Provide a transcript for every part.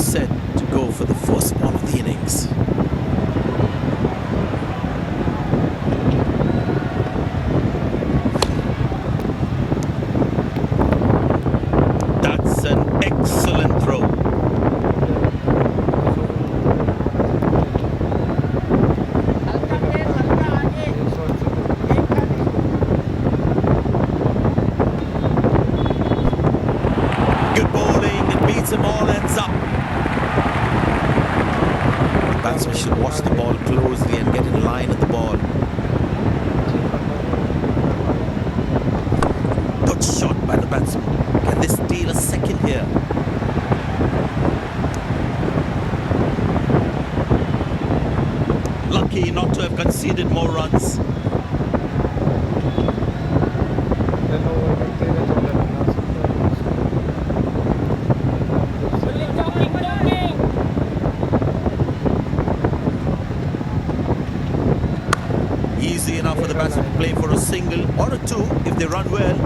set to go for the first ball of the innings. That's an excellent throw. Good bowling, it beats them all, ends up. The batsman should watch the ball closely and get in line at the ball. Good shot by the batsman. Can they steal a second here? Lucky not to have conceded more runs. Easy enough for the batsman to play for a single or a two if they run well.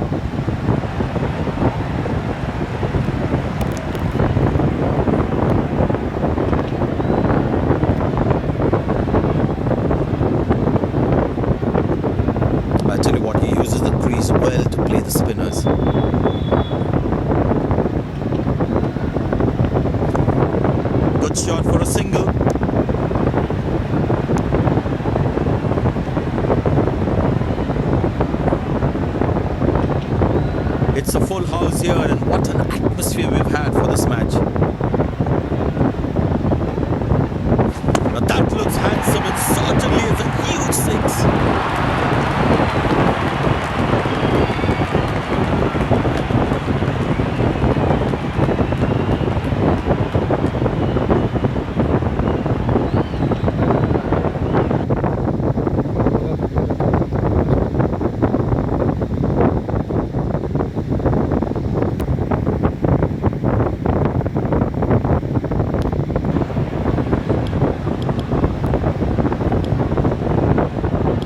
I tell you what, he uses the crease well to play the spinners. Good shot for a single. It's a full house here, and what an atmosphere we've had for this match. Now that looks handsome, and certainly it's a huge six.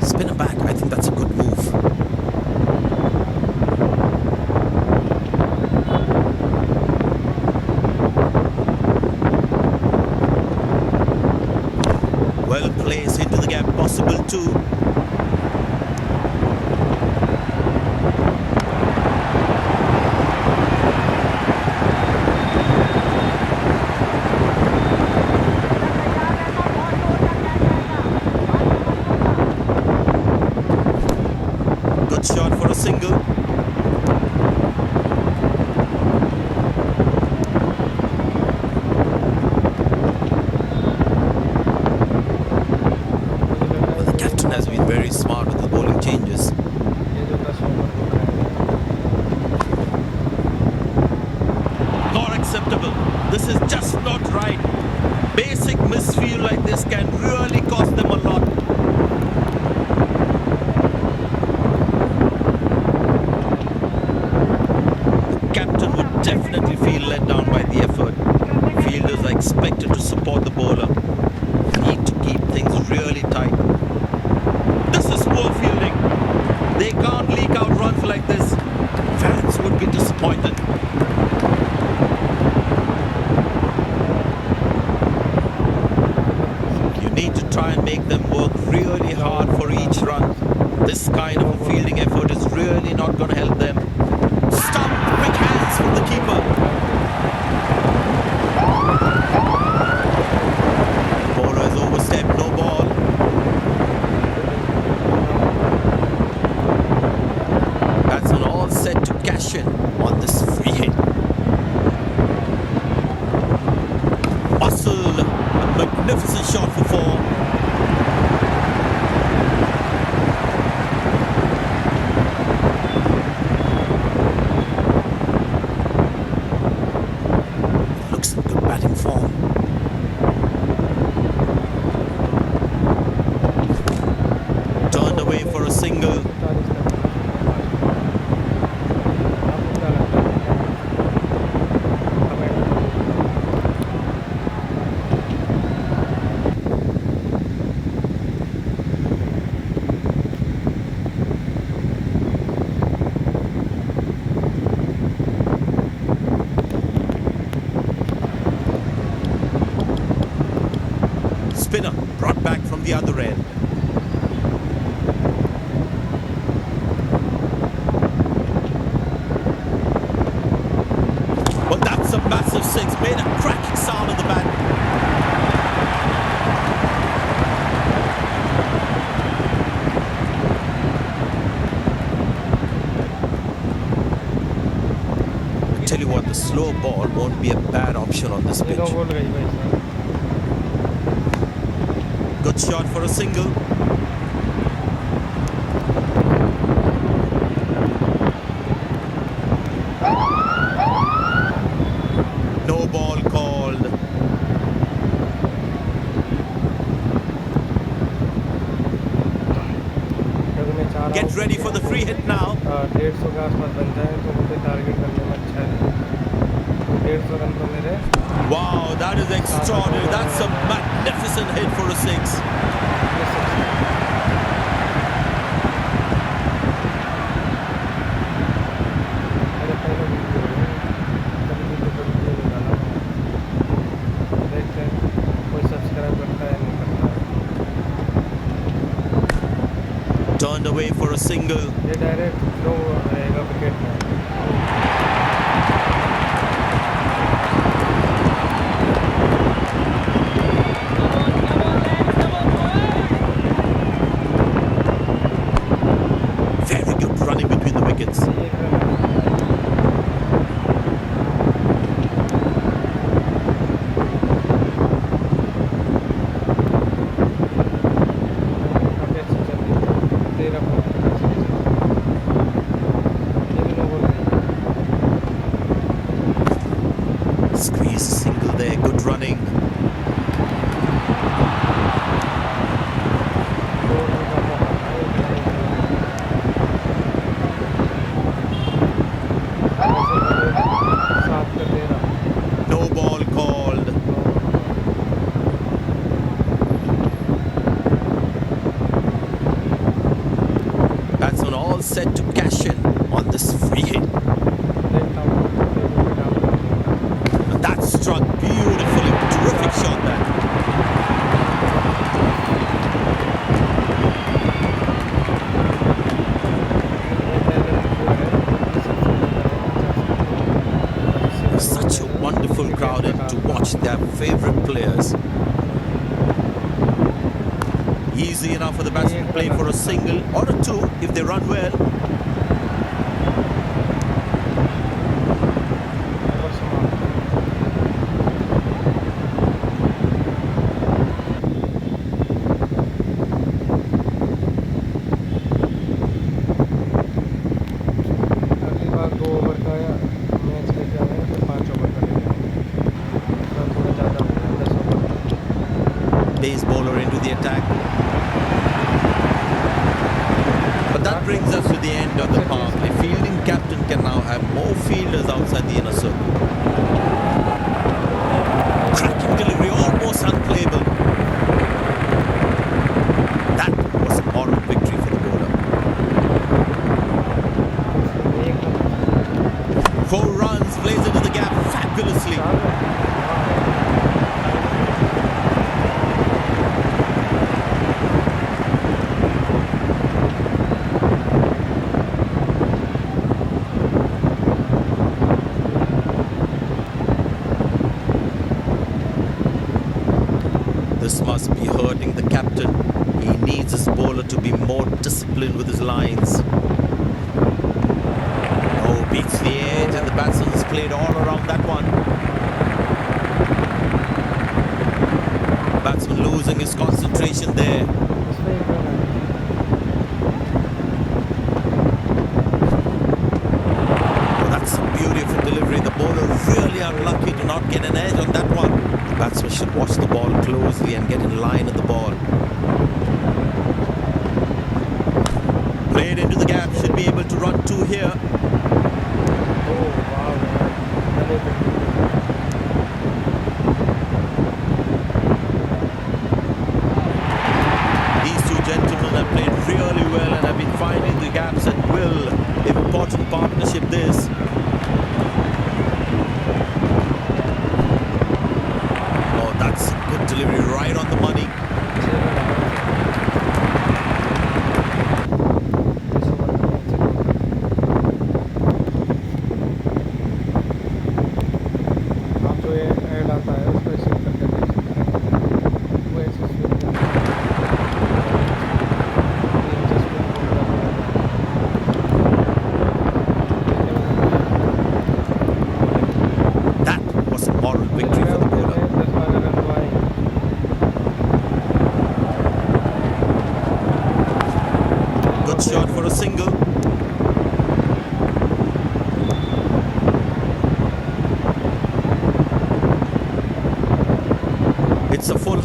Spinner back, I think that's a good move. Well placed into the gap, possible too. Good shot for a single. Well, the captain has been very smart with the bowling changes. Not acceptable. This is just not right. Basic misfield like this can really cost them a lot. Definitely feel let down by the effort. Fielders are expected to support the bowler. Need to keep things really tight. This is poor fielding. They can't leak out runs like this. Fans would be disappointed. You need to try and make them work really hard for each run. This kind of a fielding effort is really not going to help them. Stop! Quick hands from the keeper. Bowler has overstepped, no ball. Batsman all set to cash in on this free hit. Muscle, a magnificent shot for four. spinner brought back from the other end. Well, that's a massive six. Made a cracking sound in the bat. I tell you what, the slow ball won't be a bad option on this pitch. Good shot for a single. No ball called. Get ready for the free hit now. 150 के आसपास बन जाए तो मुझे target करने में अच्छा है। 150 रन तो मेरे। Wow, that is extraordinary. That's a magnificent hit for a six. अरे पहले वीडियो है, कभी वीडियो पर वीडियो निकाला। देखते हैं कोई सब्सक्राइब करता है नहीं करता है। Turned away for a single. ये डायरेक्ट फ्लो रहेगा विकेट में। Very good running between the wickets. Squeeze a single there. Good running. No ball called. Batsman all set to cash in on this free hit. That struck beautifully. Terrific shot that. Such a wonderful crowd in to watch their favorite players. Easy enough for the batsman to play for a single or a two if they run well. अगली बार 2 over का match लेके आ रहे हैं, फिर 5 over का लेके आएंगे। थोड़ा ज़्यादा हो गया 10 over. Base bowler into the attack. But that brings us to the end of the path. The fielding captain can now have more fielders outside the inner circle. Cracking delivery, almost unplayable. That was a moral victory for the bowler. 4 runs, plays into the gap fabulously. This must be hurting the captain. He needs his bowler to be more disciplined with his lines. Oh, beats the edge and the batsman has played all around that one. Batsman losing his concentration there. Oh, that's a beautiful delivery. The bowler really unlucky to not get an edge on that one. The batsman should watch the ball closely and get in line at the ball. Played into the gap, should be able to run 2 here. These two gentlemen have played really well and have been finding the gaps at will. Important partnership this. Oh, that's a good delivery right on the money.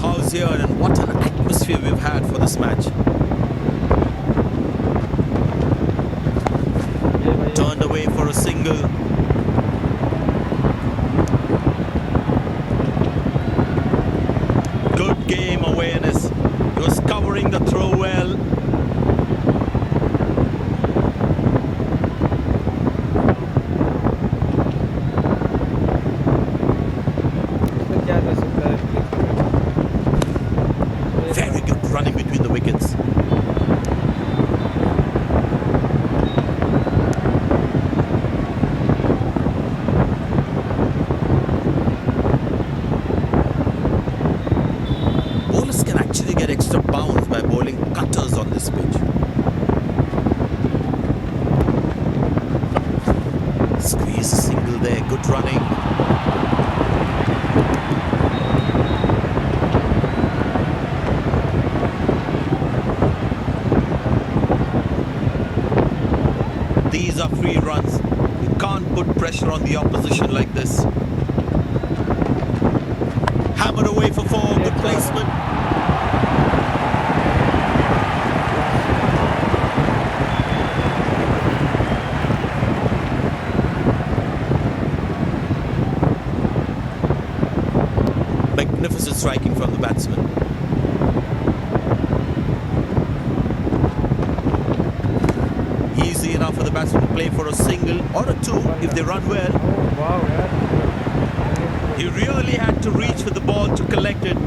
house here, and what an atmosphere we've had for this match. ये भाई Turned away for a single. Good game awareness. He was covering the throw well. इसमें क्या कर सकता है please Very good running between the wickets. Bowlers can actually get extra bounce by bowling cutters on this pitch. Squeeze a single there. Good running. These are free runs. You can't put pressure on the opposition like this. Hammered away for four. Good placement. Magnificent striking from the batsman. Easy enough for the batsman to play for a single or a two if they run well. ओह वाह यार He really had to reach for the ball to collect it.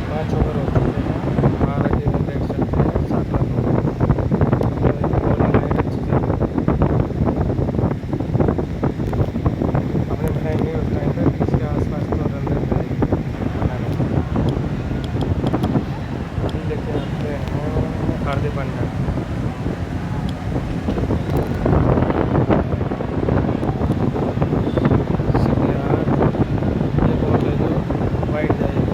5 over हो चुके हैं 12 टीमें देख सकते हैं 7 run हो गए बॉलिंग लाइन अच्छी चल रही है अपने बनाएंगे उस टाइम पे 20 के आसपास तो रन रेट रहेगी बनाने अभी लेके आते हैं हार्दिक पांड्या ये बॉल है जो वाइड जाएगी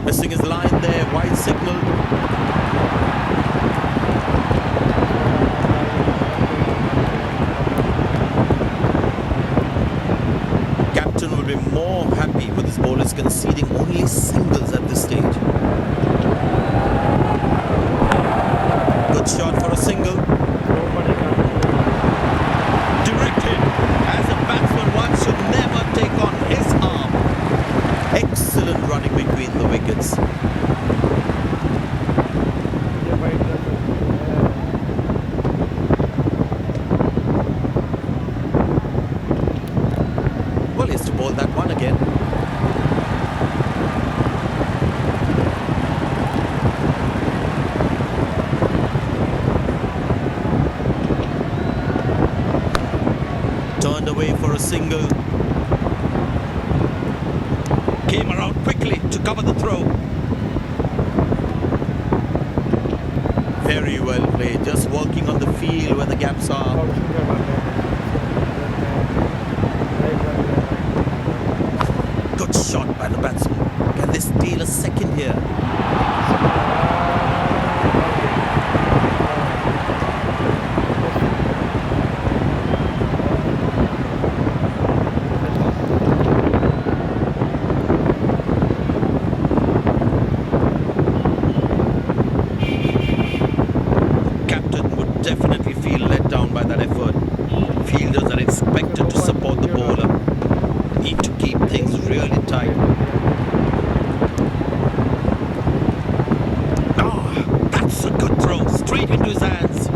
Missing his line there. Wide signal. Captain will be more happy with his bowlers conceding only singles at this stage. Good shot for a single. Throw पड़ेगा Directed. As a batsman, one should never take on his arm. Excellent running between the wickets. ये wide जा सकती है Well, he has to bowl that one again. Turned away for a single. Came around quickly to cover the throw. Very well played. Just working on the field where the gaps are. Bouncing करवाते हैं right run right Good shot by the batsman. Can they steal a second here? Captain would definitely feel let down by that effort. Fielders are expected to support the bowler. Need to keep things really tight. Ah, that's a good throw. Straight into his hands.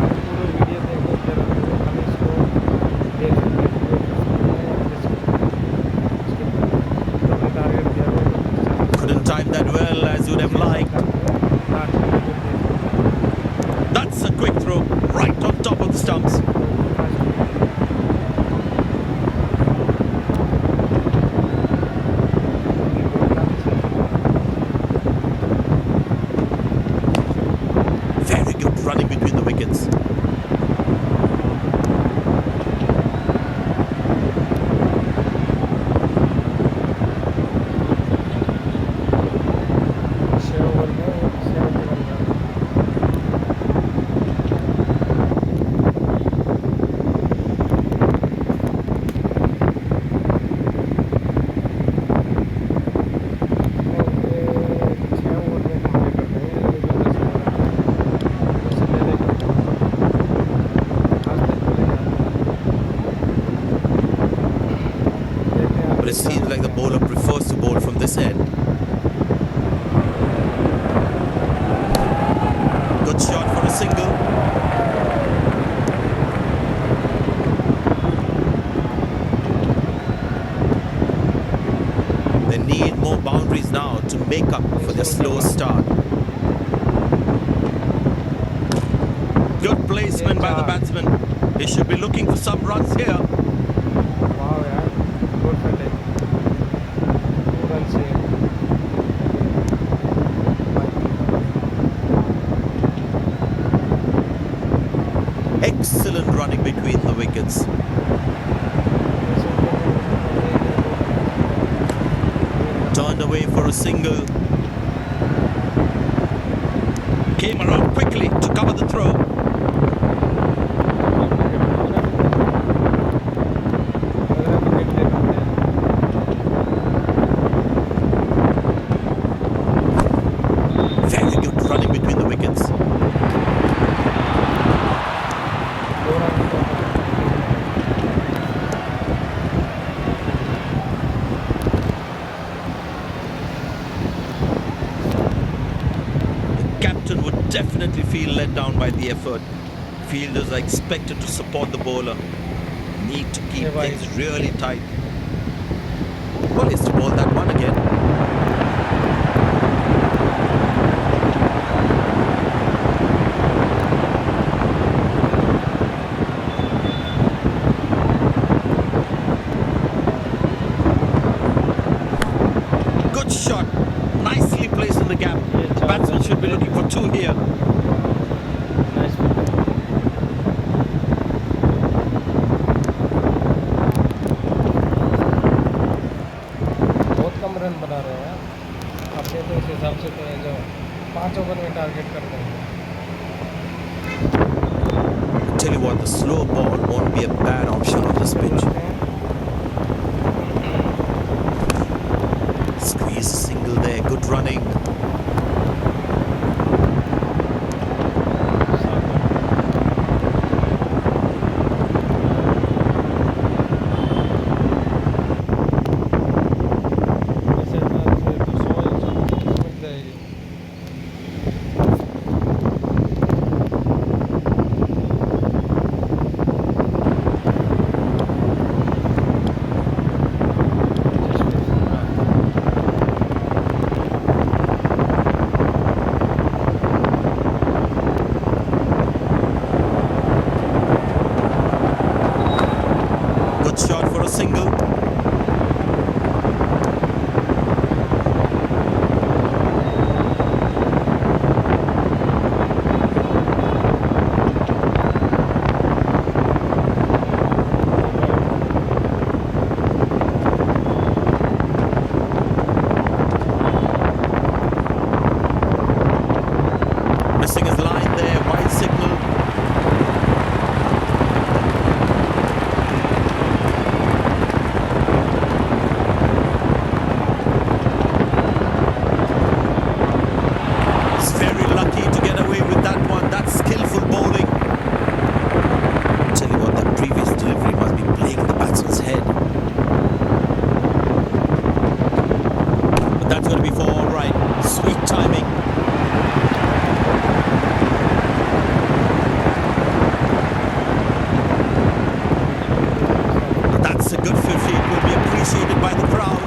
आप पूरा video देखने की जरूरत नहीं है, हम इसको देख सकते हैं तो अपने टारगेट दिया हुआ है Couldn't time that well as you'd have liked. That's a quick throw. Right on top of the stumps. Very good running between the wickets. ahead. Good shot for a single. They need more boundaries now to make up for their slow start. Good placement by the batsman. He should be looking for some runs here. Wow, yeah. Good fielding. 2 runs here. Excellent running between the wickets. Turned away for a single. Came around quickly to cover the throw. Very good running between the wickets. Would definitely feel let down by the effort. Fielders are expected to support the bowler. Need to keep things really tight. Well, he's to bowl that one again. Good shot. Nicely placed in the gap. Batsman should be looking for 2 here. Nice. बहुत कम run बना रहे हैं अपने तो इस हिसाब से तो जो 5 ओवर में टारगेट कर देंगे. Tell you what, the slow ball won't be a bad option on this pitch. Squeeze a single there. Good running. Single. Missing his line there, wide signal. That's going to be for all right. Sweet timing. That's a good 50. It will be appreciated by the crowd.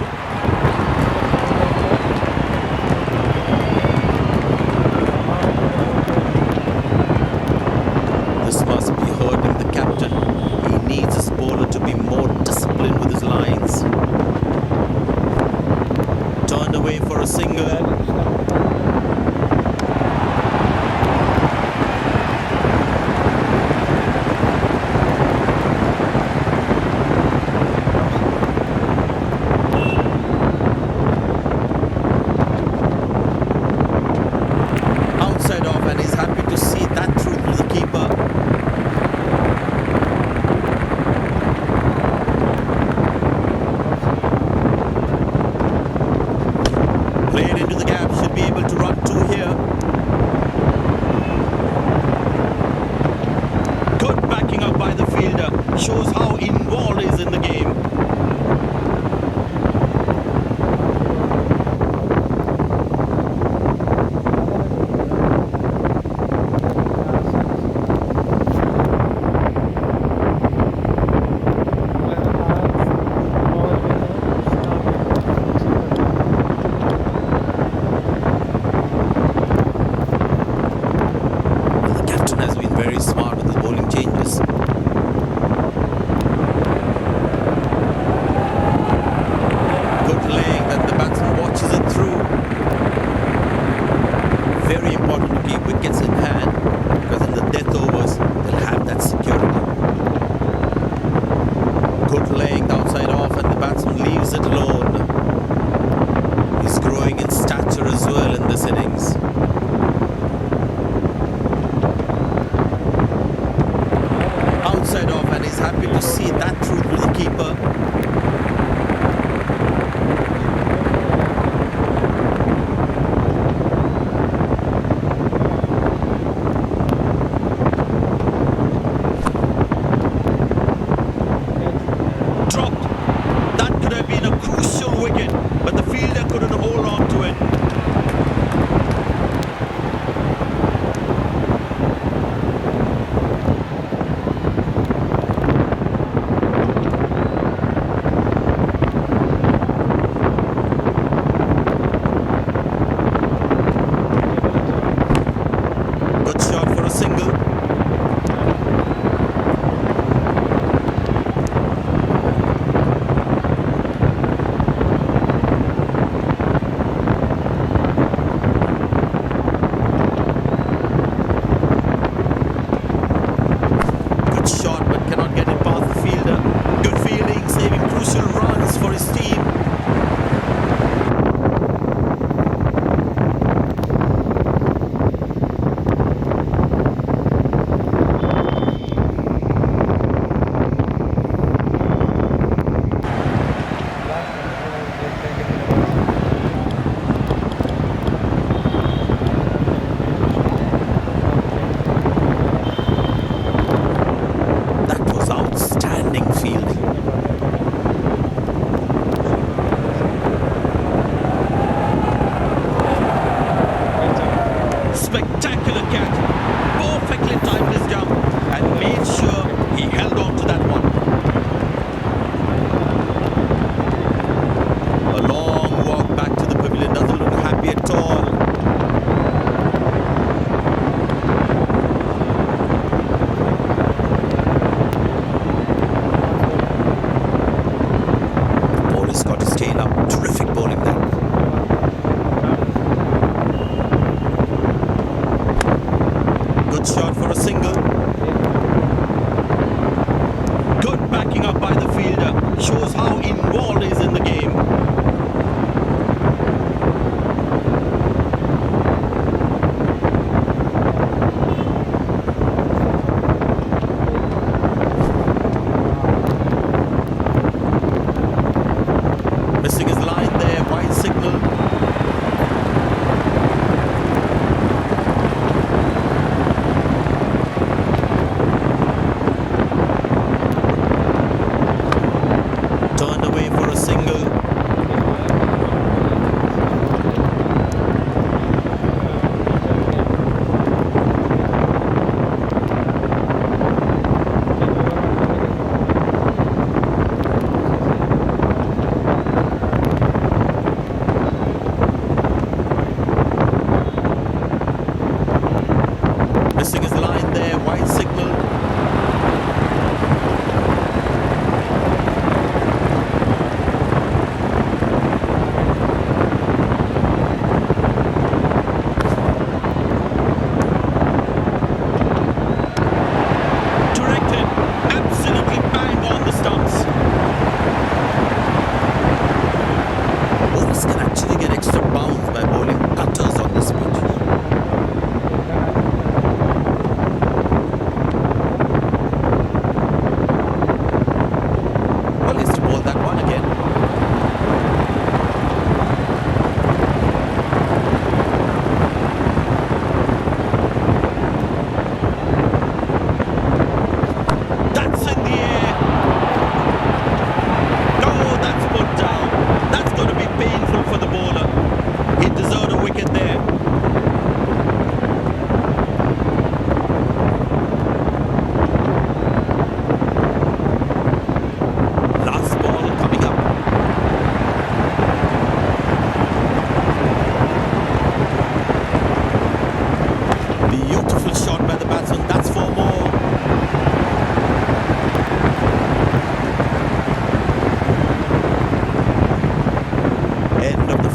This must be hurting the captain. He needs his bowler to be more disciplined with his lines. Turned away for a single. Outside off, and he's happy to see that through to the keeper. Played into the gap, should be able to run 2 here. Good backing up by the fielder. Shows how involved he is in the game.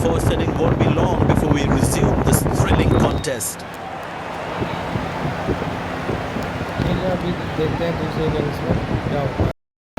first inning won't be long before we resume this thrilling contest. चलिए अभी देखते हैं दूसरे innings में क्या होता है.